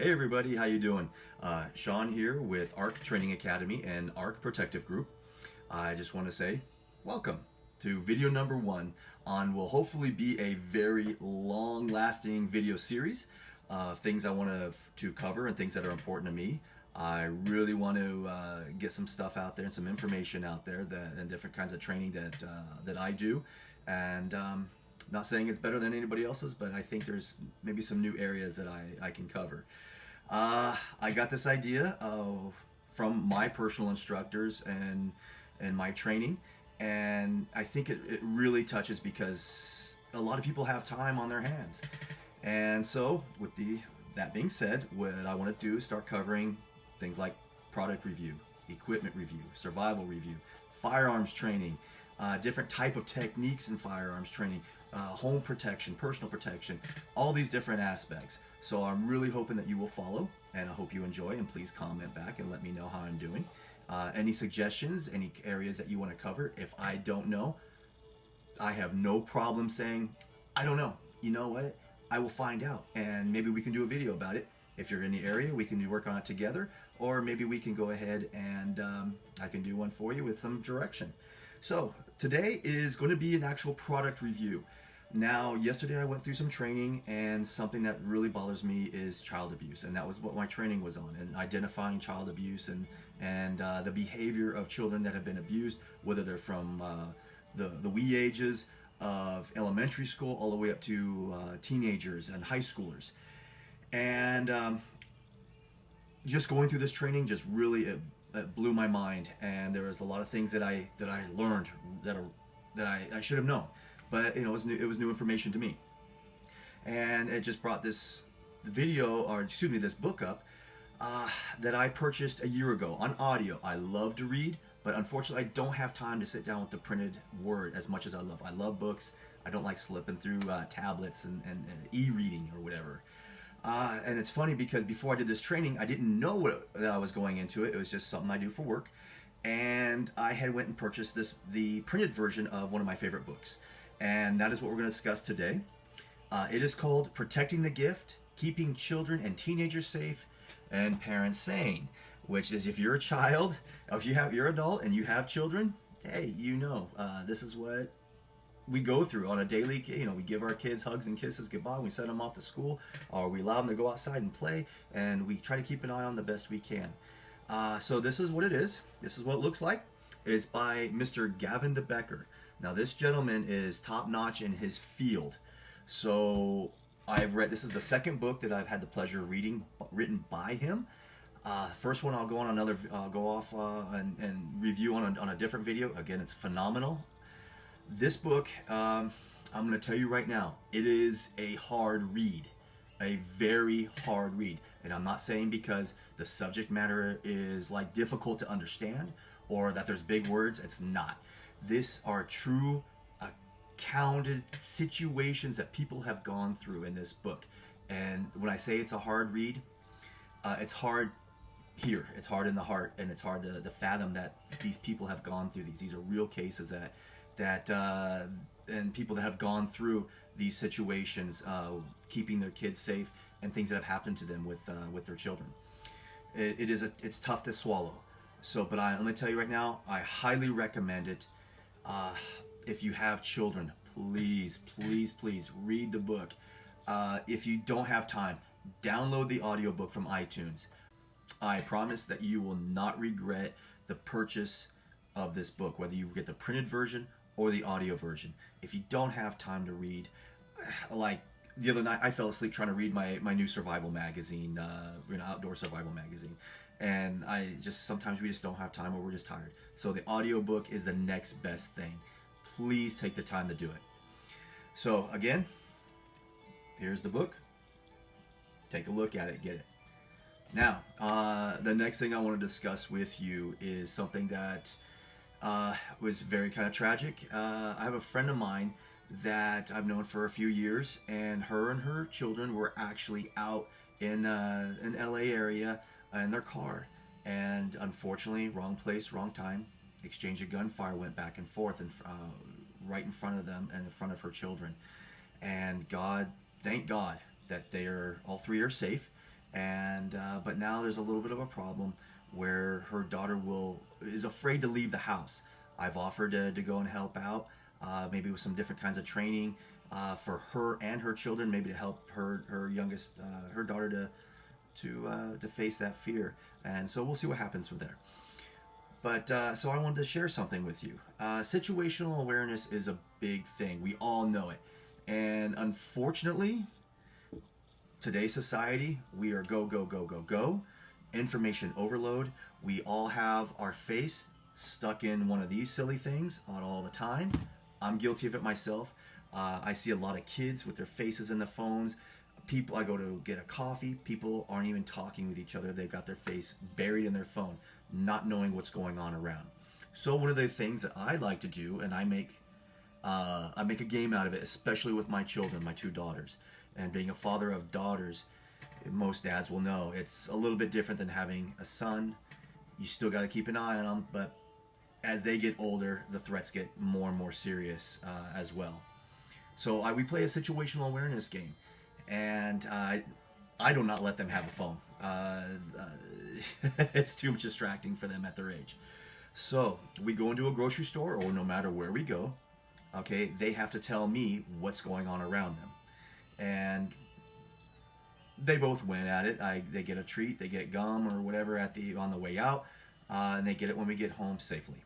Hey everybody, how you doing? Sean here with ARC Training Academy and ARC Protective Group. I just want to say welcome to video number 1 on will hopefully be a very long-lasting video series of things I want to cover and things that are important to me. I really want to get some stuff out there and some information out there and different kinds of training that I do, and not saying it's better than anybody else's, but I think there's maybe some new areas that I can cover. I got this idea from my personal instructors and my training, and I think it really touches because a lot of people have time on their hands. And so with that being said, what I want to do is start covering things like product review, equipment review, survival review, firearms training, different type of techniques in firearms training, home protection, personal protection, all these different aspects. So I'm really hoping that you will follow, and I hope you enjoy, and please comment back and let me know how I'm doing. Any suggestions, any areas that you want to cover. If I don't know, I have no problem saying, I don't know. You know what? I will find out, and maybe we can do a video about it. If you're in the area, we can work on it together, or maybe we can go ahead and I can do one for you with some direction. So today is going to be an actual product review. Now, yesterday I went through some training, and something that really bothers me is child abuse, and that was what my training was on, and identifying child abuse and the behavior of children that have been abused, whether they're from the wee ages of elementary school all the way up to teenagers and high schoolers. And just going through this training just really it blew my mind, and there was a lot of things that I learned that I should have known, but it was new information to me, and it just brought this this book up that I purchased a year ago on audio. I love to read, but unfortunately I don't have time to sit down with the printed word as much as I love. I love books. I don't like slipping through tablets and e-reading or whatever. And it's funny because before I did this training, I didn't know that I was going into it. It was just something I do for work. And I had went and purchased the printed version of one of my favorite books. And that is what we're going to discuss today. It is called Protecting the Gift, Keeping Children and Teenagers Safe and Parents Sane, which is if you're a child, if you're an adult and you have children, hey, this is what we go through on a daily. We give our kids hugs and kisses goodbye. We send them off to school, or we allow them to go outside and play, and we try to keep an eye on the best we can. So this is what it is. This is what it looks like. It's by Mr. Gavin de Becker. Now this gentleman is top-notch in his field. So this is the second book that I've had the pleasure of reading, written by him. First one I'll go off and review on a different video. Again, it's phenomenal. This book, I'm going to tell you right now, it is a hard read, a very hard read. And I'm not saying because the subject matter is like difficult to understand or that there's big words. It's not. These are true accounted situations that people have gone through in this book. And when I say it's a hard read, it's hard here. It's hard in the heart, and it's hard to fathom that these people have gone through these. These are real cases and people that have gone through these situations, keeping their kids safe, and things that have happened to them with their children. It's tough to swallow. So, but let me tell you right now, I highly recommend it. If you have children, please read the book. If you don't have time, download the audiobook from iTunes. I promise that you will not regret the purchase of this book, whether you get the printed version or the audio version. If you don't have time to read, like the other night I fell asleep trying to read my new survival magazine, outdoor survival magazine, and sometimes we just don't have time or we're just tired. So the audio book is the next best thing. Please take the time to do it. So again, here's the book. Take a look at it, get it. Now, the next thing I want to discuss with you is something that was very kind of tragic. I have a friend of mine that I've known for a few years, and her children were actually out in LA area in their car, and unfortunately, wrong place, wrong time. Exchange of gunfire went back and forth, and right in front of them and in front of her children. And thank God that all three are safe, and but now there's a little bit of a problem where her daughter is afraid to leave the house. I've offered to go and help out, maybe with some different kinds of training for her and her children, maybe to help her youngest her daughter to face that fear. And so we'll see what happens from there. But so I wanted to share something with you. Situational awareness is a big thing. We all know it, and unfortunately, today's society, we are go, go, go, go, go. Information overload. We all have our face stuck in one of these silly things on all the time. I'm guilty of it myself. I see a lot of kids with their faces in the phones. People, I go to get a coffee, people aren't even talking with each other. They've got their face buried in their phone, not knowing what's going on around. So one of the things that I like to do, and I make a game out of it, especially with my children, my two daughters. And being a father of daughters, most dads will know it's a little bit different than having a son. You still got to keep an eye on them, but as they get older, the threats get more and more serious as well. So we play a situational awareness game, and I do not let them have a phone. It's too much distracting for them at their age. So we go into a grocery store, or no matter where we go, okay, they have to tell me what's going on around them. And they both win at it. They get a treat, they get gum or whatever on the way out, and they get it when we get home safely.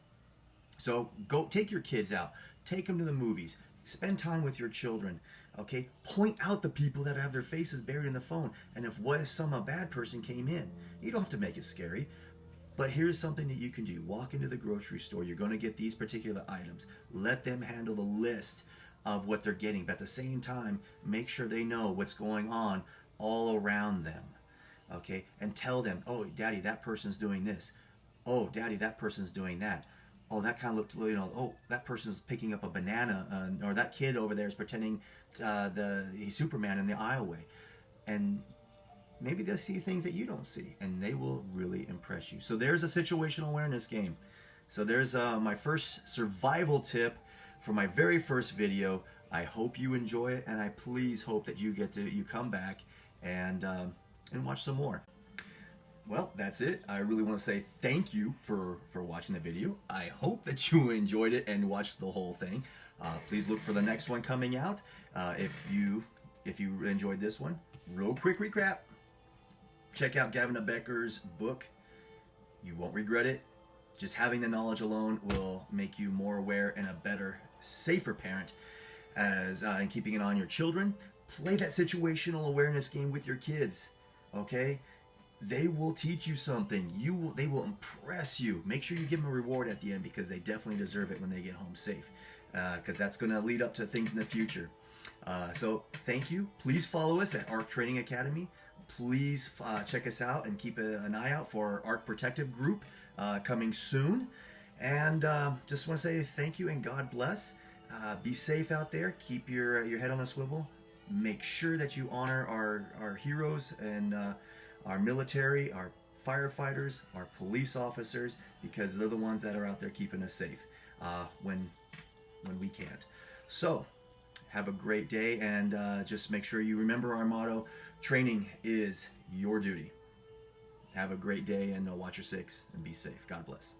So go take your kids out, take them to the movies, spend time with your children. Okay, point out the people that have their faces buried in the phone, and if a bad person came in, you don't have to make it scary. But here's something that you can do. Walk into the grocery store. You're going to get these particular items. Let them handle the list of what they're getting, but at the same time, make sure they know what's going on all around them. Okay, and tell them, oh, Daddy, that person's doing this. Oh, Daddy, that person's doing that. Oh, that kind of looked, oh, that person's picking up a banana, or that kid over there is pretending he's Superman in the aisleway. And maybe they'll see things that you don't see, and they will really impress you. So there's a situational awareness game. So there's my first survival tip for my very first video. I hope you enjoy it, and I please hope that you come back and watch some more. Well, that's it. I really want to say thank you for watching the video. I hope that you enjoyed it and watched the whole thing. Please look for the next one coming out. If you enjoyed this one, real quick recap. Check out Gavin Becker's book. You won't regret it. Just having the knowledge alone will make you more aware and a better, safer parent and keeping an eye on your children. Play that situational awareness game with your kids. Okay? They will teach you something. They will impress you. Make sure you give them a reward at the end, because they definitely deserve it when they get home safe. Because that's going to lead up to things in the future. So thank you. Please follow us at ARC Training Academy. Please check us out and keep an eye out for our ARC Protective Group coming soon. And just want to say thank you and God bless. Be safe out there. Keep your head on a swivel. Make sure that you honor our heroes and our military, our firefighters, our police officers, because they're the ones that are out there keeping us safe when we can't. So have a great day, and just make sure you remember our motto: training is your duty. Have a great day, and watch your six and be safe. God bless.